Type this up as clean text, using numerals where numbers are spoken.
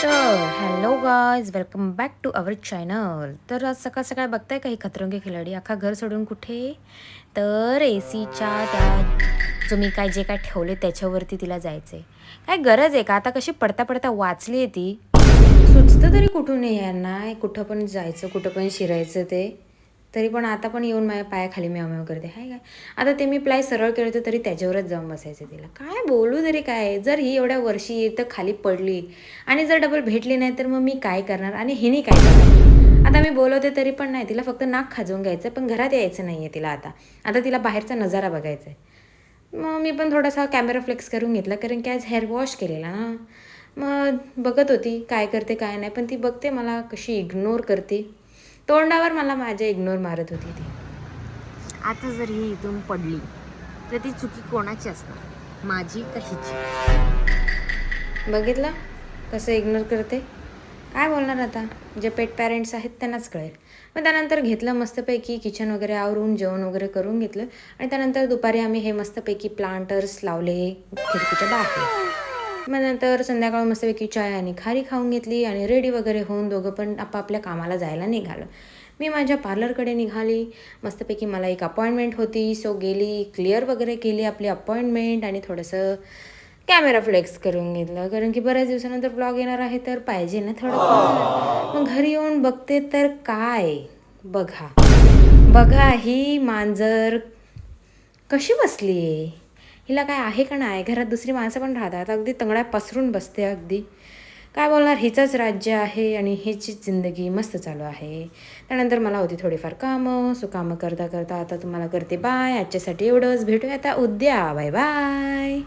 तर hello guys, welcome back to our channel. तर आज सकाळ सकाळ बघताय काही खतरंगी खिलाडी अख्खा घर सोडून कुठे, तर ए सीच्या त्या जो मी काय जे काय ठेवले त्याच्यावरती तिला जायचं आहे. काय गरज आहे का? आता कशी पडता पडता वाचली आहे ती. सुचतं तरी कुठून आहे यांना, कुठं पण जायचं कुठं पण शिरायचं ते. तरी पण आता पण येऊन माझ्या पायाखाली म्याव करते. हाय काय आता ते मी प्लाय सरळ केलं तरी त्याच्यावरच जाऊन बसायचं. तिला काय बोलू तरी काय? जर ही एवढ्या वर्षी तर खाली पडली आणि जर डबल भेटली नाही तर मग मी काय करणार आणि हिने काय करणार? आता मी बोलवते तरी पण नाही. तिला फक्त नाक खाजवून घ्यायचं, पण घरात यायचं नाही आहे तिला. आता तिला बाहेरचा नजारा बघायचा आहे. मग मी पण थोडासा कॅमेरा फ्लेक्स करून घेतला, कारण की आज हेअर वॉश केलेला ना. मग बघत होती काय करते काय नाही, पण ती बघते मला कशी इग्नोर करते. तोंडावर मला माझ्या इग्नोर मारत होती ती. आता जर ही इथून पडली तर ती चुकी कोणाची असणार, माझी का हिची? बघितलं कसं इग्नोर करते. काय बोलणार आता? जे पेट पॅरेंट्स आहेत त्यांनाच कळेल. मग त्यानंतर घेतलं मस्तपैकी किचन वगैरे आवरून जेवण वगैरे करून घेतलं. आणि त्यानंतर दुपारी आम्ही हे मस्तपैकी प्लांटर्स लावले खिडकीच्या बाहेर. मग नंतर संध्याकाळ मस्तपैकी चाय आणि खारी खाऊन घेतली आणि रेडी वगैरे होऊन दोघं पण आपापल्या कामाला जायला निघालो. मी माझ्या पार्लरकडे निघाली. मस्तपैकी मला एक अपॉइंटमेंट होती, सो गेली, क्लिअर वगैरे केली आपली अपॉइंटमेंट आणि थोडंसं कॅमेरा फ्लेक्स करून घेतलं, कारण की बऱ्याच दिवसानंतर ब्लॉग येणार आहे तर पाहिजे ना थोडं. मग घरी येऊन बघते तर काय, बघा बघा ही मांजर कशी बसली आहे. हिला काय आहे का नाही? घरात दुसरी माणसं पण राहतात, अगदी तंगड्या पसरून बसते अगदी. काय बोलणार, हिचंच राज्य आहे आणि हिचीच जिंदगी मस्त चालू आहे. त्यानंतर मला होती थोडीफार कामं, सो कामं करता करता आता तुम्हाला करते बाय. आजच्यासाठी एवढंच. भेटूया आता उद्या. Bye bye.